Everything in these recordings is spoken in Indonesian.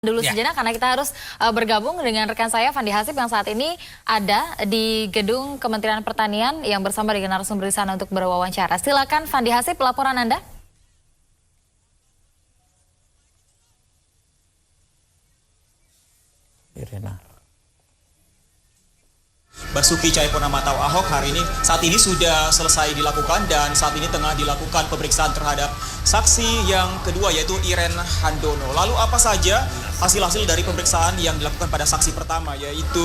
Dulu sejenak karena kita harus bergabung dengan rekan saya Fandi Hasib yang saat ini ada di gedung Kementerian Pertanian yang bersama dengan narasumber di sana untuk berwawancara. Silakan Fandi Hasib, laporan Anda. Irena. Basuki Cahayapurnama atau Ahok hari ini saat ini sudah selesai dilakukan dan saat ini tengah dilakukan pemeriksaan terhadap saksi yang kedua yaitu Iren Handono. Lalu apa saja hasil-hasil dari pemeriksaan yang dilakukan pada saksi pertama yaitu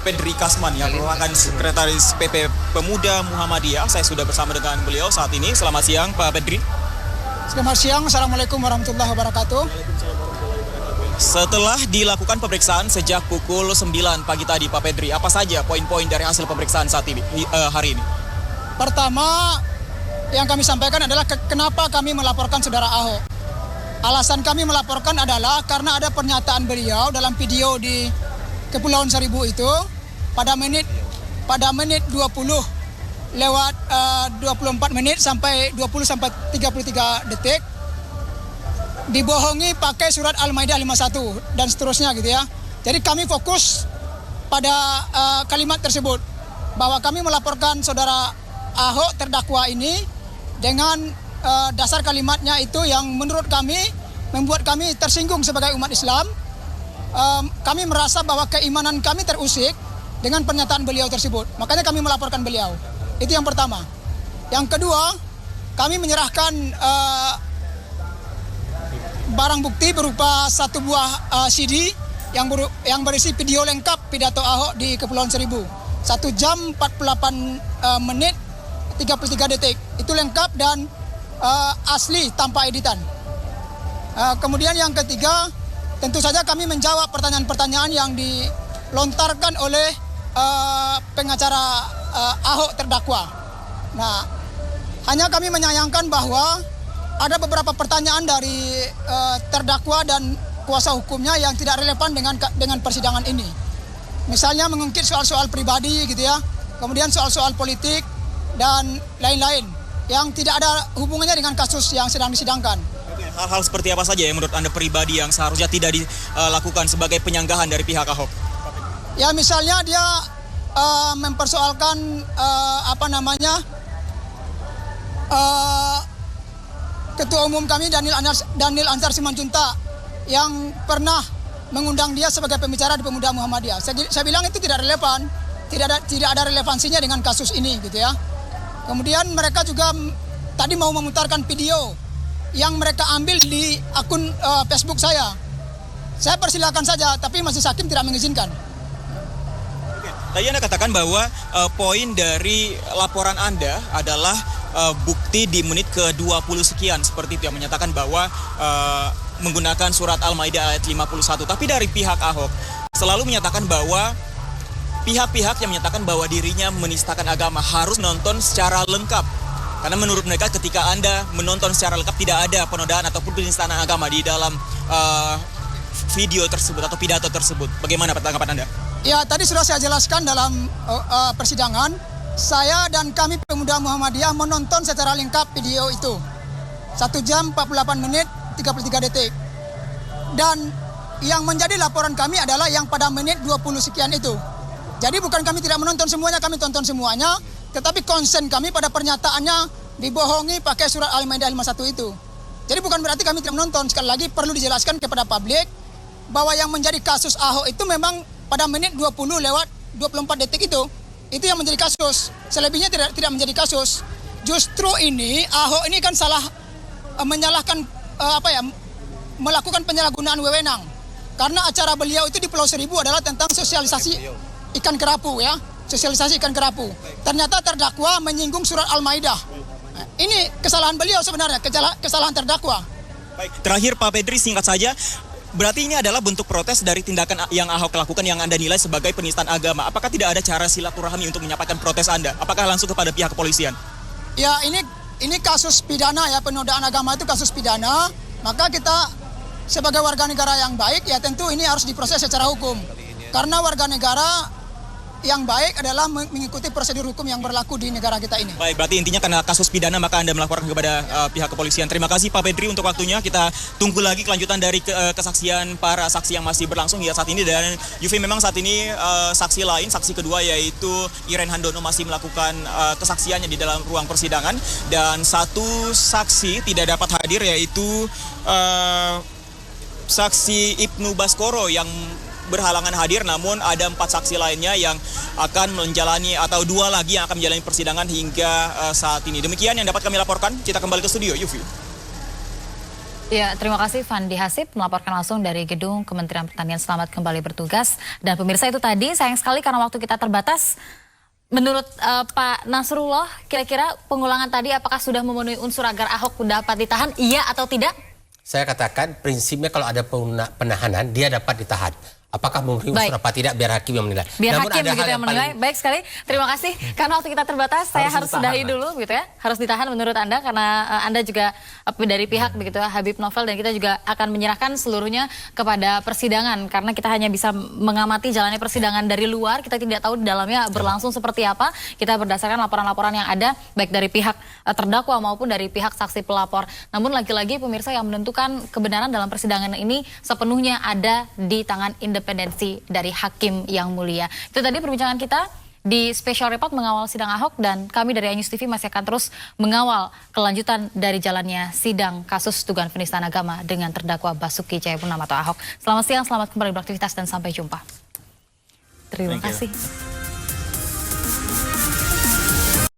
Pedri Kasman yang merupakan Sekretaris PP Pemuda Muhammadiyah. Saya sudah bersama dengan beliau saat ini. Selamat siang Pak Pedri. Selamat siang, Assalamualaikum warahmatullahi wabarakatuh. Setelah dilakukan pemeriksaan sejak pukul 9 pagi tadi, Pak Pedri, apa saja poin-poin dari hasil pemeriksaan saat ini, hari ini? Pertama, yang kami sampaikan adalah kenapa kami melaporkan saudara Ahok. Alasan kami melaporkan adalah karena ada pernyataan beliau dalam video di Kepulauan Seribu itu pada menit 20 lewat 24 menit sampai 20 sampai 33 detik. Dibohongi pakai surat Al-Maidah 51 dan seterusnya gitu ya. Jadi kami fokus pada kalimat tersebut bahwa kami melaporkan saudara Ahok terdakwa ini dengan dasar kalimatnya itu yang menurut kami membuat kami tersinggung sebagai umat Islam. Kami merasa bahwa keimanan kami terusik dengan pernyataan beliau tersebut. Makanya kami melaporkan beliau. Itu yang pertama. Yang kedua, kami menyerahkan barang bukti berupa satu buah CD yang berisi video lengkap pidato Ahok di Kepulauan Seribu. 1 jam 48 menit 33 detik. Itu lengkap dan asli tanpa editan. Kemudian yang ketiga, tentu saja kami menjawab pertanyaan-pertanyaan yang dilontarkan oleh pengacara Ahok terdakwa. Nah, hanya kami menyayangkan bahwa ada beberapa pertanyaan dari terdakwa dan kuasa hukumnya yang tidak relevan dengan persidangan ini. Misalnya mengungkit soal-soal pribadi gitu ya, kemudian soal-soal politik dan lain-lain yang tidak ada hubungannya dengan kasus yang sedang disidangkan. Hal-hal seperti apa saja yang menurut Anda pribadi yang seharusnya tidak dilakukan sebagai penyanggahan dari pihak Ahok? Ya misalnya dia mempersoalkan Ketua Umum kami Daniel Ansar Simanjuntak yang pernah mengundang dia sebagai pembicara di Pemuda Muhammadiyah. Saya bilang itu tidak relevan, tidak ada relevansinya dengan kasus ini gitu ya. Kemudian mereka juga tadi mau memutarkan video yang mereka ambil di akun Facebook saya. Saya persilakan saja, tapi majelis hakim tidak mengizinkan. Tadi Anda katakan bahwa poin dari laporan Anda adalah bukti di menit ke-20 sekian seperti itu yang menyatakan bahwa menggunakan surat Al-Maidah ayat 51. Tapi dari pihak Ahok selalu menyatakan bahwa pihak-pihak yang menyatakan bahwa dirinya menistakan agama harus nonton secara lengkap. Karena menurut mereka ketika Anda menonton secara lengkap tidak ada penodaan ataupun penistaan agama di dalam video tersebut atau pidato tersebut. Bagaimana tanggapan Anda? Ya, tadi sudah saya jelaskan dalam persidangan. Saya dan kami Pemuda Muhammadiyah menonton secara lengkap video itu. 1 jam 48 menit 33 detik. Dan yang menjadi laporan kami adalah yang pada menit 20 sekian itu. Jadi bukan kami tidak menonton semuanya, kami tonton semuanya. Tetapi konsen kami pada pernyataannya dibohongi pakai surat Al-Maidah 51 itu. Jadi bukan berarti kami tidak menonton. Sekali lagi perlu dijelaskan kepada publik bahwa yang menjadi kasus Ahok itu memang pada menit 20 lewat 24 detik itu yang menjadi kasus. Selebihnya tidak menjadi kasus. Justru ini Ahok ini kan salah menyalahkan melakukan penyalahgunaan wewenang. Karena acara beliau itu di Pulau Seribu adalah tentang sosialisasi ikan kerapu ya, sosialisasi ikan kerapu. Ternyata terdakwa menyinggung surat Al-Maidah. Nah, ini kesalahan beliau sebenarnya, kesalahan terdakwa. Baik, terakhir Pak Pedri singkat saja. Berarti ini adalah bentuk protes dari tindakan yang Ahok lakukan yang Anda nilai sebagai penistaan agama. Apakah tidak ada cara silaturahmi untuk menyampaikan protes Anda? Apakah langsung kepada pihak kepolisian? Ya, ini kasus pidana ya, penodaan agama itu kasus pidana. Maka kita sebagai warga negara yang baik ya tentu ini harus diproses secara hukum. Karena warga negara yang baik adalah mengikuti prosedur hukum yang berlaku di negara kita ini. Baik, berarti intinya karena kasus pidana maka Anda melaporkan kepada pihak kepolisian. Terima kasih Pak Pedri untuk waktunya. Kita tunggu lagi kelanjutan dari kesaksian para saksi yang masih berlangsung hingga saat ini. Dan Yufi, memang saat ini saksi lain, saksi kedua yaitu Iren Handono masih melakukan kesaksiannya di dalam ruang persidangan. Dan satu saksi tidak dapat hadir yaitu saksi Ibnu Baskoro yang berhalangan hadir, namun ada 4 saksi lainnya yang akan menjalani atau 2 lagi yang akan menjalani persidangan hingga saat ini. Demikian yang dapat kami laporkan. Kita kembali ke studio, Yufi. Ya, terima kasih Fandi Hasib melaporkan langsung dari gedung Kementerian Pertanian. Selamat kembali bertugas. Dan pemirsa, itu tadi sayang sekali karena waktu kita terbatas. Menurut Pak Nasrullah, kira-kira pengulangan tadi apakah sudah memenuhi unsur agar Ahok dapat ditahan? Iya atau tidak? Saya katakan prinsipnya kalau ada penahanan dia dapat ditahan. Apakah memenuhi unsur apa tidak biar hakim yang menilai. Biar Namun hakim ada begitu hal yang menilai. Baik sekali, terima kasih. Karena waktu kita terbatas, saya harus sudahi dulu begitu ya. Harus ditahan menurut Anda karena Anda juga dari pihak begitu Habib Novel, dan kita juga akan menyerahkan seluruhnya kepada persidangan karena kita hanya bisa mengamati jalannya persidangan dari luar. Kita tidak tahu di dalamnya berlangsung seperti apa. Kita berdasarkan laporan-laporan yang ada baik dari pihak terdakwa maupun dari pihak saksi pelapor. Namun lagi-lagi pemirsa, yang menentukan kebenaran dalam persidangan ini sepenuhnya ada di tangan independensi dari hakim yang mulia. Itu tadi perbincangan kita di Special Report mengawal sidang Ahok, dan kami dari iNews TV masih akan terus mengawal kelanjutan dari jalannya sidang kasus dugaan penistaan agama dengan terdakwa Basuki Cahayapurnama atau Ahok. Selamat siang, selamat kembali beraktivitas dan sampai jumpa. Terima kasih.